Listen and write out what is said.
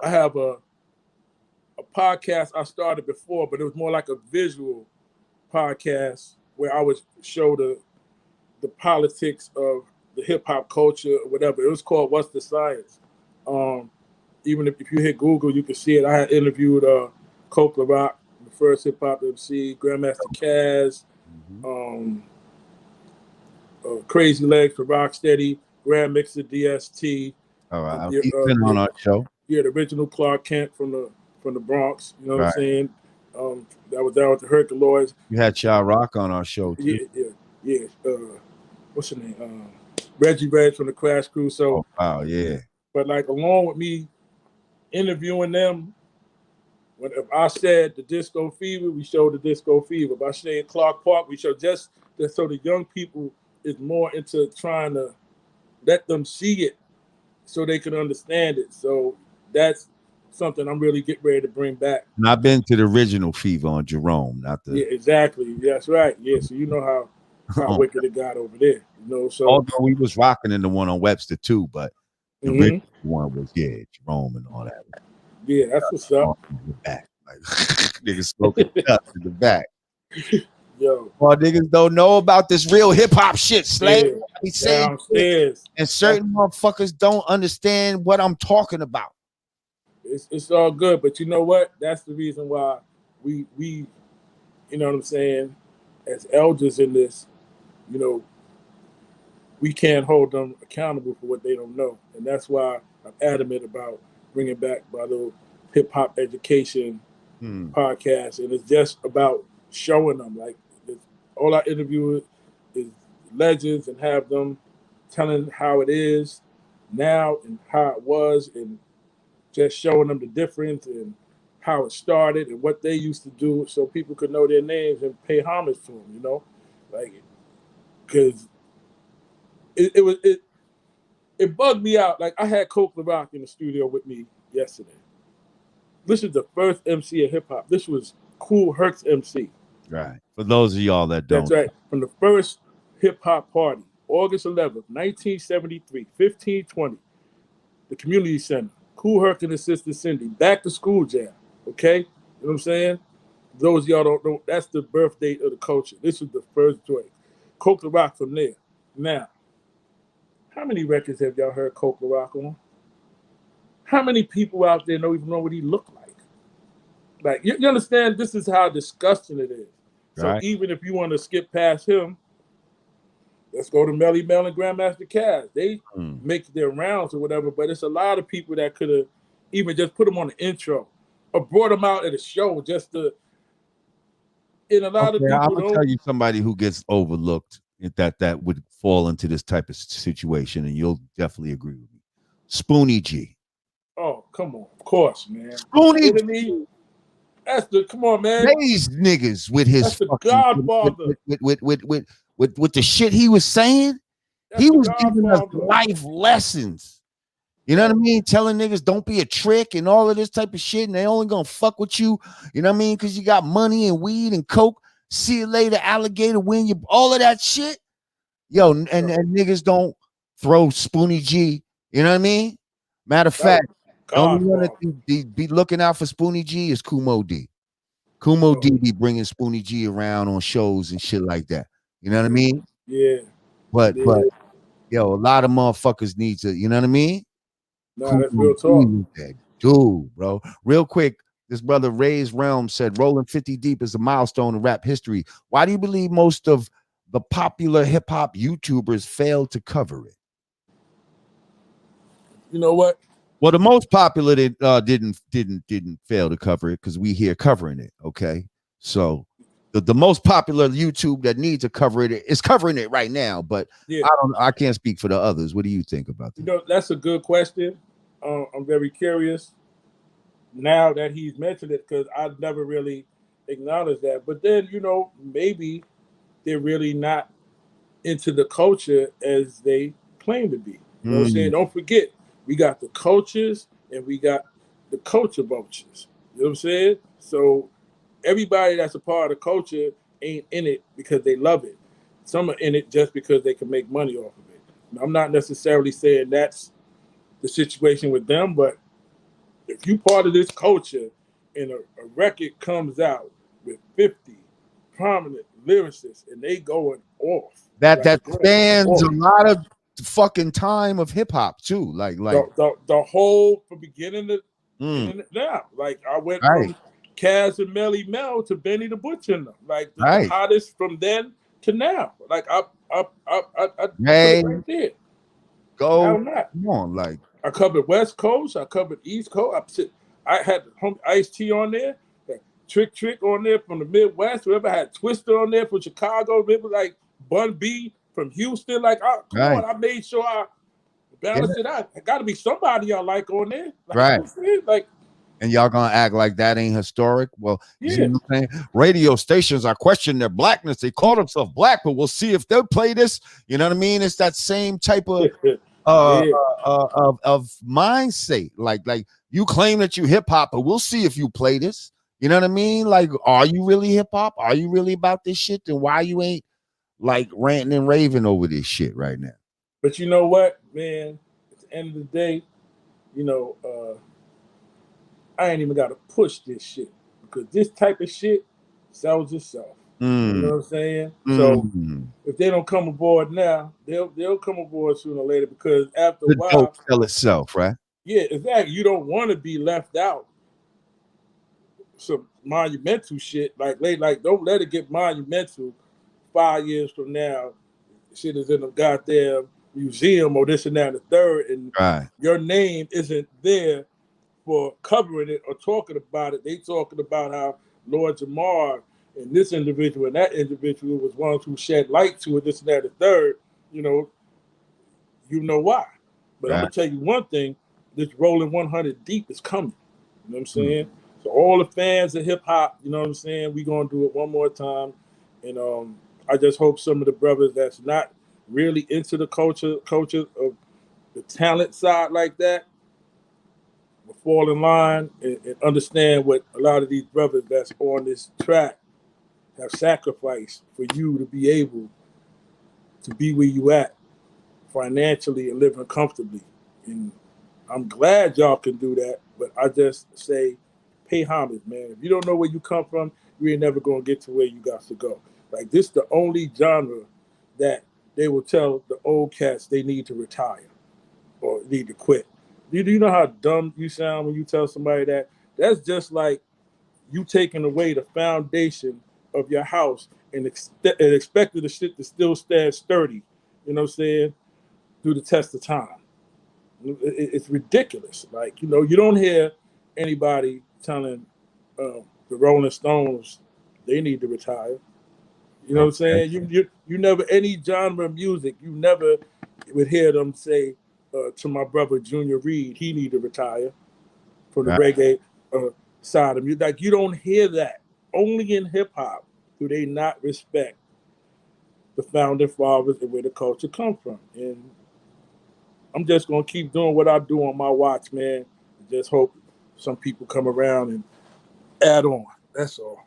I have a podcast I started before, but it was more like a visual podcast where I would show the politics of the hip hop culture or whatever. It was called What's the Science? Um, Even if you hit Google, you can see it. I had interviewed Coke Rock, the first hip hop MC, Grandmaster Caz, Mhm. um, Crazy Legs for Rocksteady, Grand Mixer DST, All right. the, He's been on our show. yeah, the original Clark Kent from the Bronx. You know what I'm Right. saying? That was down with the Herculoids. You had Sha Rock on our show too. Yeah. What's her name? Reggie Red from the Crash Crew. So, Oh wow, yeah. but like along with me interviewing them, if I said the Disco Fever, we showed the Disco Fever. If I said Clark Park, we showed just that so the young people is more into trying to let them see it so they can understand it. So that's something I'm really getting ready to bring back. And I've been to the original Fever on Jerome, not Yeah, the. exactly. That's right. Yeah, so you know how wicked it got over there. You know, so Although we was rocking in the one on Webster too, but the mhm. original one was Jerome and all that. Yeah, that's what's up. In the back, like niggas smoking dust in the back. Yo, Well, niggas don't know about this real hip hop shit, Slay. yeah, We say shit, downstairs. and certain motherfuckers don't understand what I'm talking about. It's all good, but you know what? That's the reason why we you know what I'm saying, as elders in this, you know, we can't hold them accountable for what they don't know, and that's why I'm adamant about bringing back my little hip hop education podcast, and it's just about showing them. Like all I interview is legends and have them telling how it is now and how it was, and just showing them the difference and how it started and what they used to do, so people could know their names and pay homage to them. You know, like because it bugged me out. Like I had Coke Rock in the studio with me yesterday. This is the first MC of hip hop. This was Kool Herc's MC. Right. For those of y'all that don't. That's right. From the first hip hop party, August 11th, 1973, 1520, the community center. Kool Herc and his sister Cindy, back to school jam. Okay? You know what I'm saying? Those of y'all don't know, that's the birth date of the culture. This was the first joint. Coke Rock from there. Now, how many records have y'all heard Coke Rock on? How many people out there don't even know what he looked like? Like, you understand? This is how disgusting it is. So Right. even if you want to skip past him, let's go to Melly Mel and Grandmaster Caz. They make their rounds or whatever, but it's a lot of people that could have even just put them on the intro or brought them out at a show just to. And a lot of people I'm gonna don't. tell you somebody who gets overlooked that would fall into this type of situation, and you'll definitely agree with me. Spoonie G. Oh, come on. Of course, man. Spoonie G. That's the, come on, man. These niggas with his that's the Godfather. With the shit he was saying, that's he was giving us life lessons. You know what I mean? Telling niggas don't be a trick and all of this type of shit, and they only gonna fuck with you. You know what I mean? Because you got money and weed and coke. See you later, alligator. Win you all of that shit. Yo, and niggas don't throw Spoonie G. You know what I mean? Matter of fact, the only one that be looking out for Spoonie G is Kumo D. Kumo D be bringing Spoonie G around on shows and shit like that. You know what I mean? Yeah. But yo, a lot of motherfuckers need to. You know what I mean? Nah, that's real talk. That dude, bro. Real quick, this brother Ray's Realm said rolling 50 deep is a milestone in rap history. Why do you believe most of the popular hip hop YouTubers failed to cover it? You know what? Well, the most popular didn't fail to cover it because we here covering it. Okay, so the most popular YouTube that needs to cover it is covering it right now. But yeah. I can't speak for the others. What do you think about that? You know, that's a good question. I'm very curious now that he's mentioned it because I've never really acknowledged that. But then, you know, maybe they're really not into the culture as they claim to be. You know what I'm saying? Don't forget, we got the coaches and we got the culture vultures. You know what I'm saying? So everybody that's a part of the culture ain't in it because they love it. Some are in it just because they can make money off of it. And I'm not necessarily saying that's the situation with them, but if you part of this culture and a record comes out with 50 prominent lyricists and they going off, that spans off. a lot of fucking time of hip hop too. Like the whole from beginning to now. Like I went from Kaz and Melly Mel to Benny the Butcher and them. Like the hottest from then to now. Like I put it right there. Go come on, like I covered West Coast, I covered East Coast. I had Ice-T on there, Trick on there from the Midwest. Whoever had Twister on there from Chicago, remember like Bun B from Houston. Like, come on, I made sure I balance it out. It got to be somebody y'all like on there, like. And y'all gonna act like that ain't historic? Well, you see what I'm saying? Radio stations are questioning their blackness. They call themselves black, but we'll see if they'll play this. You know what I mean? It's that same type of of mindset. Like you claim that you hip hop, but we'll see if you play this. You know what I mean? Like, are you really hip hop? Are you really about this shit? Then why you ain't like ranting and raving over this shit right now? But you know what, man? At the end of the day, you know, I ain't even got to push this shit because this type of shit sells itself. You know what I'm saying? So if they don't come aboard now, they'll come aboard sooner or later because after a while, dope sell itself, right? Yeah, exactly. You don't want to be left out. Some monumental shit like don't let it get monumental. 5 years from now, shit is in a goddamn museum or this and that and the third, and your name isn't there for covering it or talking about it. They talking about how Lord Jamar and this individual and that individual was ones who shed light to it, this and that and the third. You know why. But I'm gonna tell you one thing: this rolling 100 deep is coming. You know what I'm saying? So all the fans of hip hop, you know what I'm saying? We gonna do it one more time, and I just hope some of the brothers that's not really into the culture of the talent side like that will fall in line and understand what a lot of these brothers that's on this track have sacrificed for you to be able to be where you at financially and living comfortably. And I'm glad y'all can do that, but I just say pay homage, man. If you don't know where you come from, you ain't never gonna get to where you got to go. Like this the only genre that they will tell the old cats they need to retire or need to quit. Do you know how dumb you sound when you tell somebody that? That's just like you taking away the foundation of your house and expecting the shit to still stand sturdy, you know what I'm saying, through the test of time. It's ridiculous. Like, you don't hear anybody telling the Rolling Stones they need to retire. You know what I'm saying? You never, any genre of music, you never would hear them say to my brother Junior Reed, he need to retire from the reggae side of music. Like, you don't hear that. Only in hip hop do they not respect the founding fathers and where the culture come from. And I'm just gonna keep doing what I do on my watch, man. Just hope some people come around and add on. That's all.